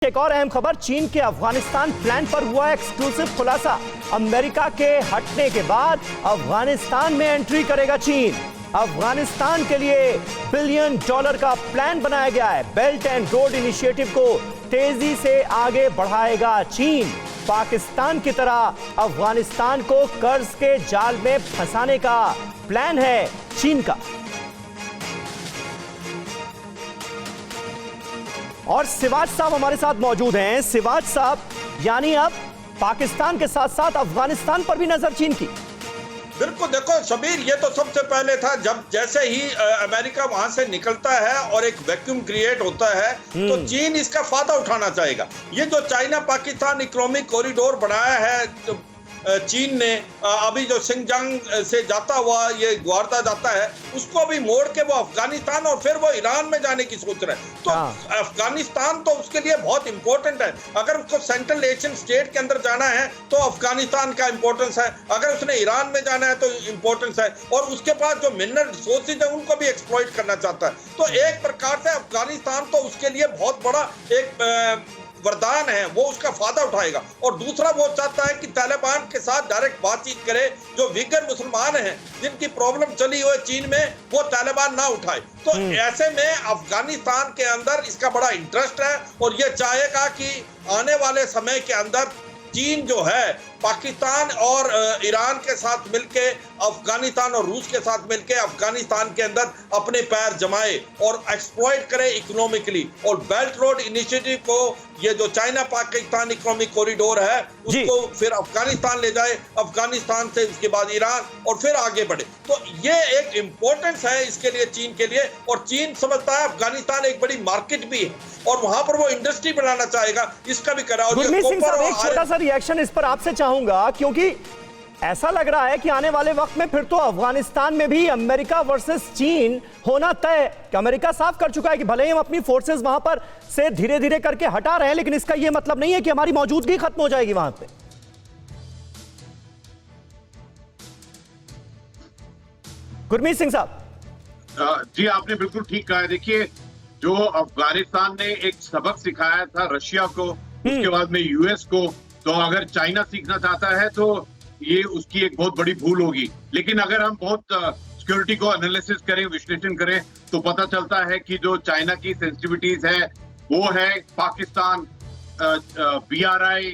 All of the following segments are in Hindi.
एक और अहम खबर, चीन के अफगानिस्तान प्लान पर हुआ एक्सक्लूसिव खुलासा। अमेरिका के हटने के बाद अफगानिस्तान में एंट्री करेगा चीन। अफगानिस्तान के लिए $1 बिलियन का प्लान बनाया गया है। बेल्ट एंड रोड इनिशिएटिव को तेजी से आगे बढ़ाएगा चीन। पाकिस्तान की तरह अफगानिस्तान को कर्ज के जाल में फंसाने का प्लान है चीन का। और सिवाज साहब हमारे साथ मौजूद हैं। सिवाज साहब, यानी अब पाकिस्तान के साथ साथ अफगानिस्तान पर भी नजर चीन की। बिल्कुल, देखो शबीर, ये तो सबसे पहले था जब जैसे ही अमेरिका वहां से निकलता है और एक वैक्यूम क्रिएट होता है तो चीन इसका फायदा उठाना चाहेगा। ये जो चाइना पाकिस्तान इकोनॉमिक कॉरिडोर बनाया है चीन ने, अभी जो सिंगजांग से जाता हुआ ये ग्वारदा जाता है, उसको अभी मोड़ के वो अफगानिस्तान और फिर वो ईरान में जाने की सोच रहे हैं। तो अफगानिस्तान तो उसके लिए बहुत इंपॉर्टेंट है। अगर उसको सेंट्रल एशियन स्टेट के अंदर जाना है तो अफगानिस्तान का इंपॉर्टेंस है, अगर उसने ईरान में जाना है तो इंपॉर्टेंस है, और उसके पास जो मिनरल रिसोर्सेज है उनको भी एक्सप्लॉइट करना चाहता है। तो एक प्रकार से अफगानिस्तान तो उसके लिए बहुत बड़ा एक वरदान है, वो उसका फायदा उठाएगा। और दूसरा, वो चाहता है कि तालिबान के साथ डायरेक्ट बातचीत करे। जो विगर मुसलमान हैं जिनकी प्रॉब्लम चली हुई चीन में, वो तालिबान ना उठाए। तो ऐसे में अफगानिस्तान के अंदर इसका बड़ा इंटरेस्ट है और ये चाहेगा कि आने वाले समय के अंदर चीन जो है पाकिस्तान और ईरान के साथ मिलके, अफगानिस्तान और रूस के साथ मिलके अफगानिस्तान के अंदर अपने पैर जमाए और एक्सप्लॉइट करे इकोनॉमिकली। और बेल्ट रोड इनिशिएटिव को, ये जो चाइना पाकिस्तान इकोनॉमिक कॉरिडोर है, उसको फिर अफगानिस्तान ले जाए, अफगानिस्तान से उसके बाद ईरान और फिर आगे बढ़े। तो ये एक इम्पोर्टेंस है इसके लिए, चीन के लिए। और चीन समझता है अफगानिस्तान एक बड़ी मार्केट भी है और वहां पर वो इंडस्ट्री बनाना चाहेगा, इसका भी करा। गुरमीत सिंह साहब, एक छोटा सा रिएक्शन इस पर आपसे चाहूंगा, क्योंकि ऐसा लग रहा है कि आने वाले वक्त में फिर तो अफगानिस्तान में भी अमेरिका वर्सेस चीन होना तय। कि अमेरिका साफ कर चुका है कि भले ही हम अपनी फोर्सेस वहां पर से धीरे धीरे करके हटा रहे हैं, लेकिन इसका यह मतलब नहीं है कि हमारी मौजूदगी खत्म हो जाएगी वहां पे। गुरमीत सिंह साहब जी, आपने बिल्कुल ठीक कहा है। देखिए, जो अफगानिस्तान ने एक सबक सिखाया था रशिया को, उसके बाद में यूएस को, तो अगर चाइना सीखना चाहता है तो ये उसकी एक बहुत बड़ी भूल होगी। लेकिन अगर हम बहुत सिक्योरिटी को एनालिसिस करें, विश्लेषण करें, तो पता चलता है कि जो चाइना की सेंसिटिविटीज है वो है Pakistan, BRI,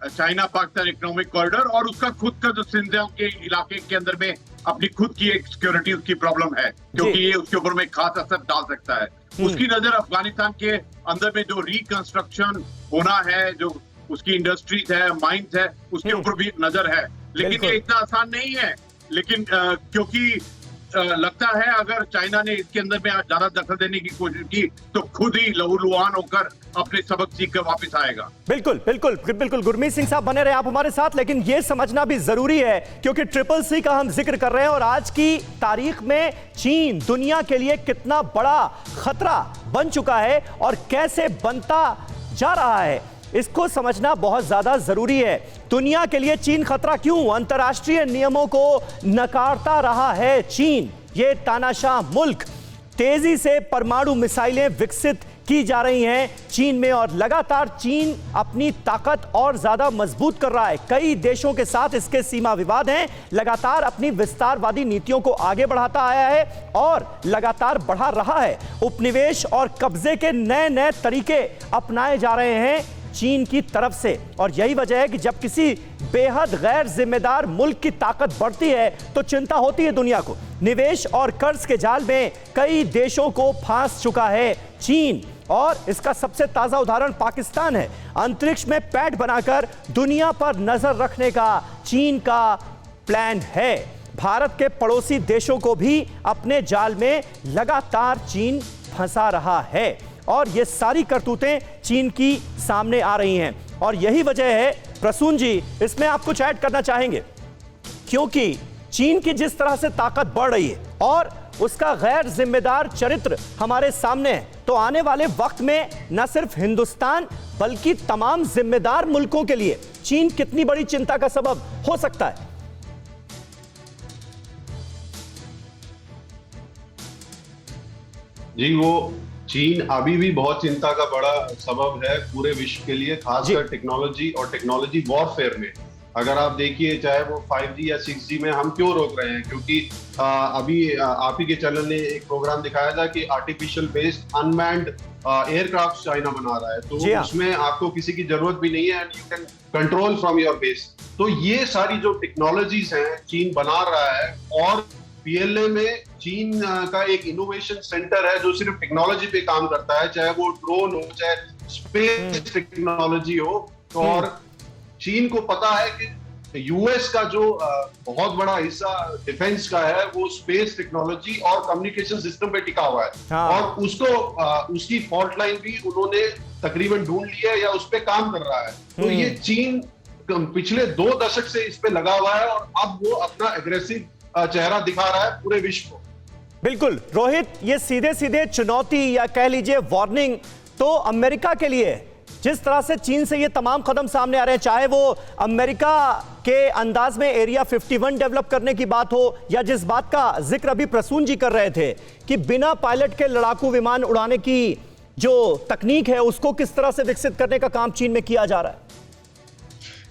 China Pakistan economic corridor, और उसका खुद का जो सिंधियांग के इलाके के अंदर में अपनी खुद की एक सिक्योरिटी उसकी प्रॉब्लम है, क्योंकि ये उसके ऊपर में खास असर डाल सकता है। उसकी नजर अफगानिस्तान के अंदर में जो रिकंस्ट्रक्शन होना है, जो उसकी इंडस्ट्रीज है, माइंस है, उसके ऊपर भी नजर है। लेकिन ये इतना आसान नहीं है। लेकिन क्योंकि लगता है अगर चाइना ने इसके अंदर में ज्यादा दखल देने की कोशिश की तो खुद ही लहूलुहान होकर अपने सबक सीख कर वापिस आएगा। बिल्कुल बिल्कुल बिल्कुल। गुरमीत सिंह साहब, बने रहे आप हमारे साथ, लेकिन यह समझना भी जरूरी है क्योंकि CCC का हम जिक्र कर रहे हैं और आज की तारीख में चीन दुनिया के लिए कितना बड़ा खतरा बन चुका है और कैसे बनता जा रहा है, इसको समझना बहुत ज्यादा जरूरी है। दुनिया के लिए चीन खतरा क्यों? अंतर्राष्ट्रीय नियमों को नकारता रहा है चीन। ये तानाशाह मुल्क, तेजी से परमाणु मिसाइलें विकसित की जा रही हैं चीन में और लगातार चीन अपनी ताकत और ज्यादा मजबूत कर रहा है। कई देशों के साथ इसके सीमा विवाद हैं, लगातार अपनी विस्तारवादी नीतियों को आगे बढ़ाता आया है और लगातार बढ़ा रहा है। उपनिवेश और कब्जे के नए नए तरीके अपनाए जा रहे हैं चीन की तरफ से, और यही वजह है कि जब किसी बेहद गैर जिम्मेदार मुल्क की ताकत बढ़ती है तो चिंता होती है दुनिया को। निवेश और कर्ज के जाल में कई देशों को फांस चुका है चीन और इसका सबसे ताजा उदाहरण पाकिस्तान है। अंतरिक्ष में पैठ बनाकर दुनिया पर नजर रखने का चीन का प्लान है। भारत के पड़ोसी देशों को भी अपने जाल में लगातार चीन फंसा रहा है और ये सारी करतूतें चीन की सामने आ रही हैं और यही वजह है। प्रसून जी, इसमें आप कुछ ऐड करना चाहेंगे? क्योंकि चीन की जिस तरह से ताकत बढ़ रही है और उसका गैर जिम्मेदार चरित्र हमारे सामने है, तो आने वाले वक्त में न सिर्फ हिंदुस्तान बल्कि तमाम जिम्मेदार मुल्कों के लिए चीन कितनी बड़ी चिंता का सबब हो सकता है। जी, वो चीन अभी भी बहुत चिंता का बड़ा सबब है पूरे विश्व के लिए, खासकर टेक्नोलॉजी और टेक्नोलॉजी वॉरफेयर में। अगर आप देखिए, चाहे वो 5G या 6G में हम क्यों रोक रहे हैं, क्योंकि अभी आप ही के चैनल ने एक प्रोग्राम दिखाया था कि artificial based unmanned aircraft China बना रहा है, तो उसमें आपको किसी की जरूरत भी नहीं है, and you can control from your base. तो ये सारी जो टेक्नोलॉजीज हैं चीन बना रहा है, और PLA में चीन का एक इनोवेशन सेंटर है जो सिर्फ टेक्नोलॉजी पे काम करता है, चाहे वो ड्रोन हो, चाहे स्पेस टेक्नोलॉजी हो। और चीन को पता है कि यूएस का जो बहुत बड़ा हिस्सा डिफेंस का है वो स्पेस टेक्नोलॉजी और कम्युनिकेशन सिस्टम पे टिका हुआ है, और उसको उसकी फॉल्ट लाइन भी उन्होंने तकरीबन ढूंढ ली है या उस पे काम कर रहा है। तो ये चीन पिछले 2 दशक से इस पे लगा हुआ है, और अब वो अपना एग्रेसिव चेहरा दिखा रहा है पूरे विश्व को। बिल्कुल रोहित, ये सीधे सीधे चुनौती या कह लीजिए वार्निंग तो अमेरिका के लिए, जिस तरह से चीन से ये तमाम कदम सामने आ रहे हैं, चाहे वो अमेरिका के अंदाज में एरिया 51 डेवलप करने की बात हो, या जिस बात का जिक्र अभी प्रसून जी कर रहे थे कि बिना पायलट के लड़ाकू विमान उड़ाने की जो तकनीक है उसको किस तरह से विकसित करने का काम चीन में किया जा रहा है।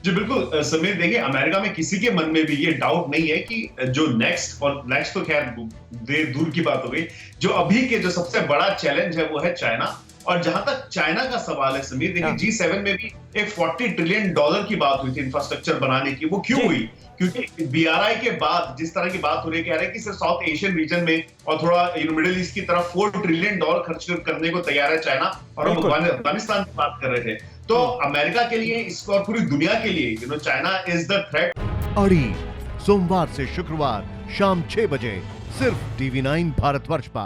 जी बिल्कुल समीर, देखिए अमेरिका में किसी के मन में भी ये डाउट नहीं है कि जो नेक्स्ट, और नेक्स्ट तो खैर देर दूर की बात हो गई, जो अभी के जो सबसे बड़ा चैलेंज है वो है चाइना। और जहां तक चाइना का सवाल है समीर, देखिए G7 में भी एक $40 ट्रिलियन की बात हुई थी इंफ्रास्ट्रक्चर बनाने की। वो क्यों हुई? क्योंकि BRI के बाद जिस तरह की बात हो रही है, कह रहे हैं कि सिर्फ साउथ एशियन रीजन में और थोड़ा मिडिल ईस्ट की तरफ $4 ट्रिलियन खर्च करने को तैयार है चाइना, और हम अफगानिस्तान की बात कर रहे थे। तो अमेरिका के लिए इसको और पूरी दुनिया के लिए चाइना इज द थ्रेट। अड़ी सोमवार से शुक्रवार शाम 6 बजे सिर्फ TV9 भारतवर्ष पर।